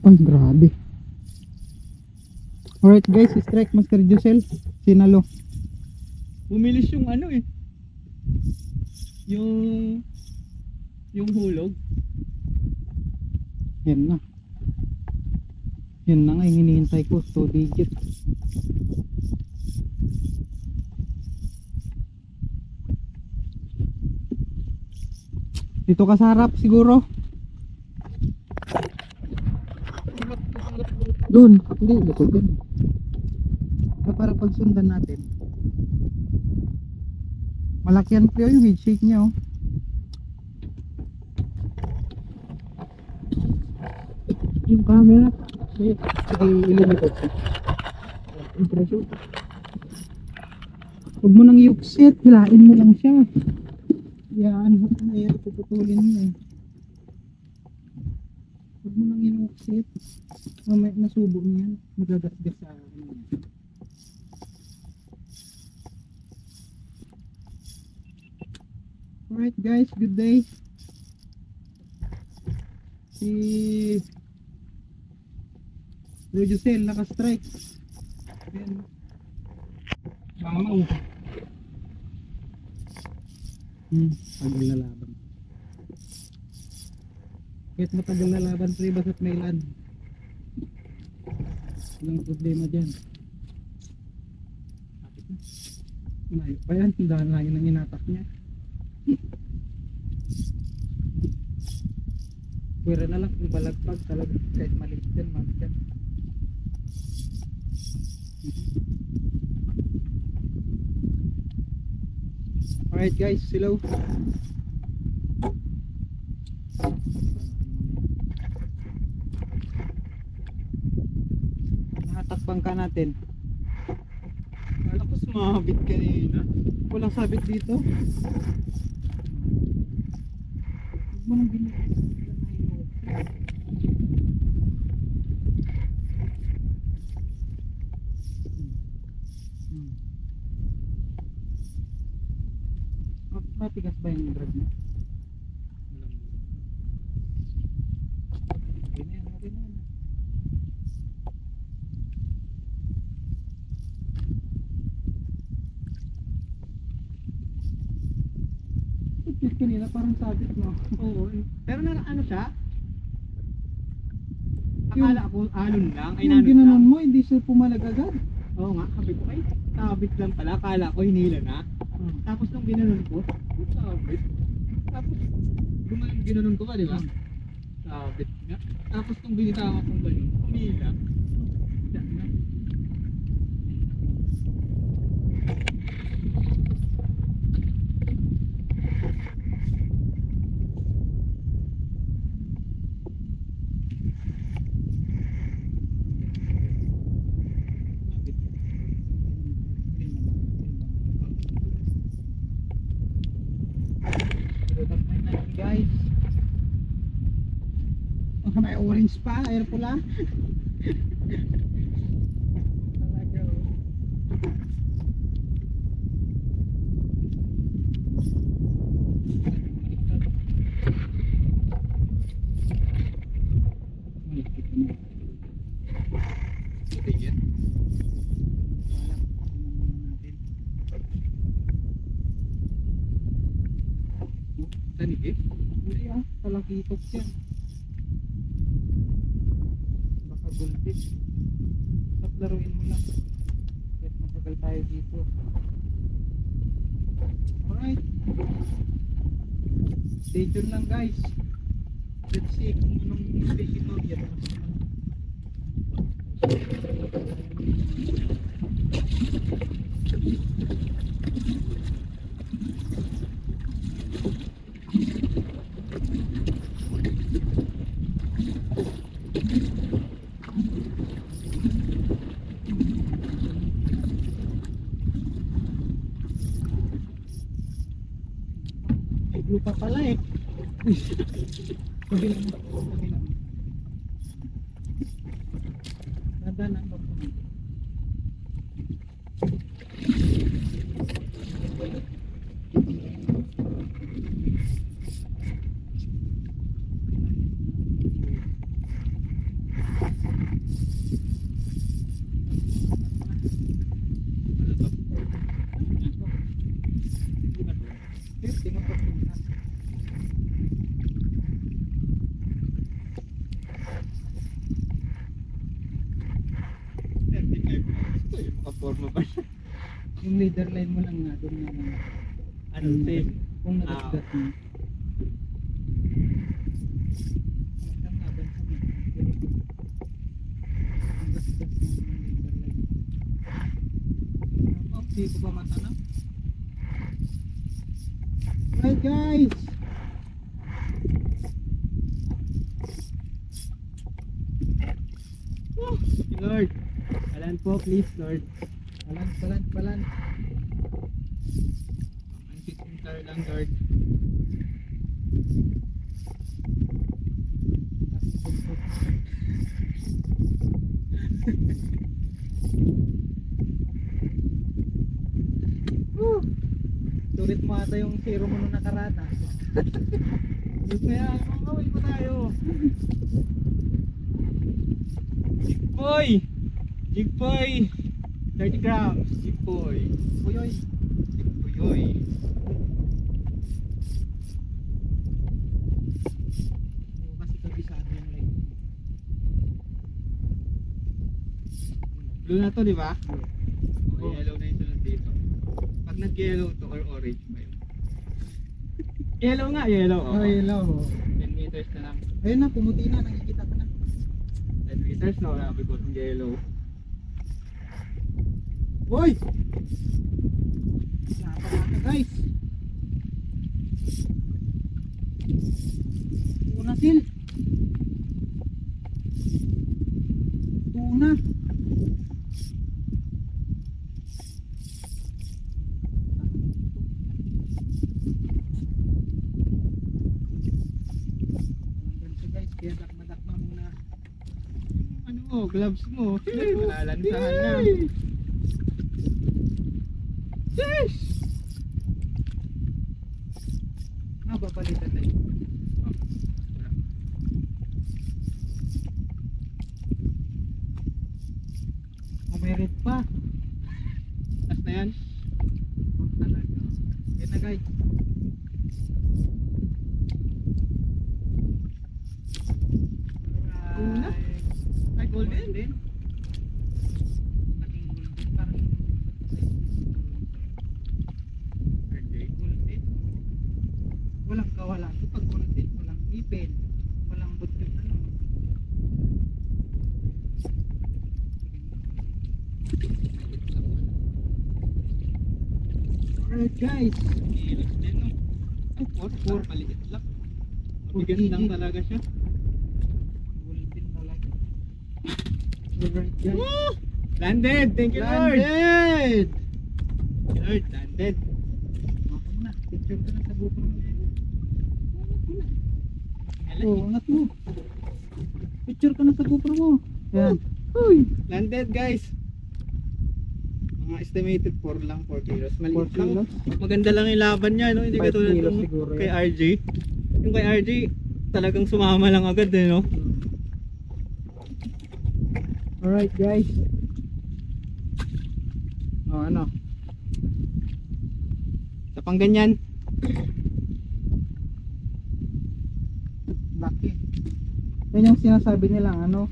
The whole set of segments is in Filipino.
Ay, grabe. Alright guys, strike Master Josel. Sinalo. Bumilis yung ano eh. Yung hulog. Yan na. Yan na nga yung hinihintay ko. 2 digit. Dito ka sa harap siguro. Doon. Hindi, likod yan. Para pagsundan natin. Malaki yan Cleo, yung head shake niya oh. Yung camera. Sige, ilumikot siya. Impression. Huwag mo nang iuksit, hilain mo lang siya. Yan, puputulin mo eh. Huwag mo nang iuksit. Mamaya nasubo niyan, magagasgas sa ano. Alright guys, good day. Si Bro Josel naka-strike. Ayan. Mamaw. Tagal na laban. Kahit matagal na laban sa ibas at may land. Walang problema dyan. Malayo pa yan, dahil layo ng inatak niya. Pwera na lang kung balagpag talaga, kahit maliit din, magdan. Alright guys, hello. Nakatakbang ka natin. Kala ko sumabit kanina. Walang sabit dito. Huwag mo nang binigyan. Matigas ba yung drag mo? Okay na yan, okay na yan. Yung kanina parang sabit mo. Oo. Pero na ano siya? Akala ko alon lang. Ay Yung nanon ginanon lang. mo, hindi siya pumalag agad. Oo nga, sabi ko ay sabit lang pala. Akala ko hinila na. Tapos nung ginanon ko, sabit. Tapos ginanon ko pa, di ba? Sabit nga. Tapos nung binitawan kong ganun, humila. Yan na. Guys, may orange pa, air pula. Talaga, oh. Tingin. Tanig eh. Hindi talakitok yan. Baka gulpit. At laruin mo lang. Kahit matagal tayo dito. Alright. Stay tuned lang guys. Let's see kung anong fish ito yan. May blue pa pala eh. Sabi lang. Nadanan ba po? forma ba siya? Yung leader line mo lang nga, doon nga lang. Ano, safe. Kung nagasgat mo. Ang laban sa mga. Ang gasgas ng leader line. Oh, di ko pa matanap. Right guys! Lord. Alan po, please, Lord. Balan. Ang 16 star lang, Lord. Tulit mo ata yung zero mo nung nakaraan ah. Kaya, makakaway pa tayo. Jigboy! Jigboy! 30 grams, Jigboy. Uyoy. Jigboyoy. Oo, kasi kabisado yung line. Blue na to, di ba? Oo. Okay, yellow na yung sunod dito. Pag nag-yellow to or orange ba yun? Yellow nga, yellow. Oh, yellow. 10 meters na lang. Ayun na, pumuti na, nakikita ko na. 10 meters na wala ko ng yellow. Hoy! Napaka guys! Tuna sil! Tuna! Ganito guys, kaya dakma-dakma muna. Ano mo, gloves mo. Malalansahan na. Yes! Nga, babalitan tayo. Umirit pa. Last na yan. Oh, talaga. Yan na guys. Tuna? Ay, golden din. Naging golden. Parang Okay, golden. walang kawalan. Pag golden, walang ipin. Walang but yung ano. Alright guys. Kilos din, no? Ay, 4 maliit lang. Mabigat lang talaga siya. Golden talaga. Alright guys. Woo! Landed! Thank you, Lord! Landed! Lord, landed. Ako na. Picture ka na sa GoPro mo. Alam, Oo, angat mo. Picture ka na sa GoPro mo. Yan. Uy! landed, guys. Mga estimated 4 lang, 4 kilos. Maliit 4 lang. kilos. Maganda lang yung laban niya, no? Hindi 5 katulad kilos nung siguro kay yan. RJ. Yung kay RJ, talagang sumama lang agad, eh, no? Alright guys. Oh, ano? Sa pang ganyan. Lucky. Yan yung sinasabi nilang ano,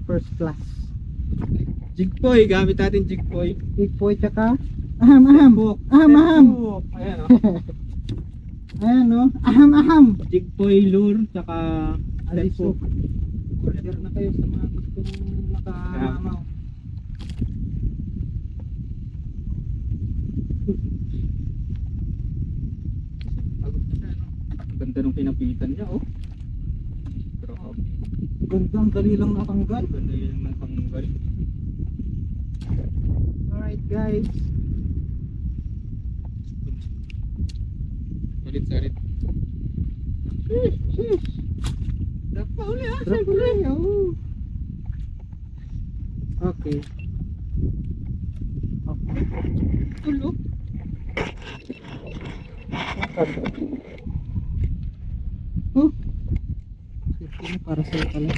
first class. Jigpoy, gamit natin jigpoy. Big boy tsaka aham. Ayan, oh. Ayan no. Aham. Jigpoy lure, tsaka Aliso. hook. Order na kayo sa mga gustong makamamaw. Pagod na siya, no? Ang ganda nung kinapitan niya, oh. Grabe. Ganda, ang dali lang natanggal. Ang ganda yung natanggal. Alright guys. Salit. Drop pa uli, ah. Drop Siyempre. na oh. Okay. Okay. Tulo. Oh. Safety na para sa'yo pala.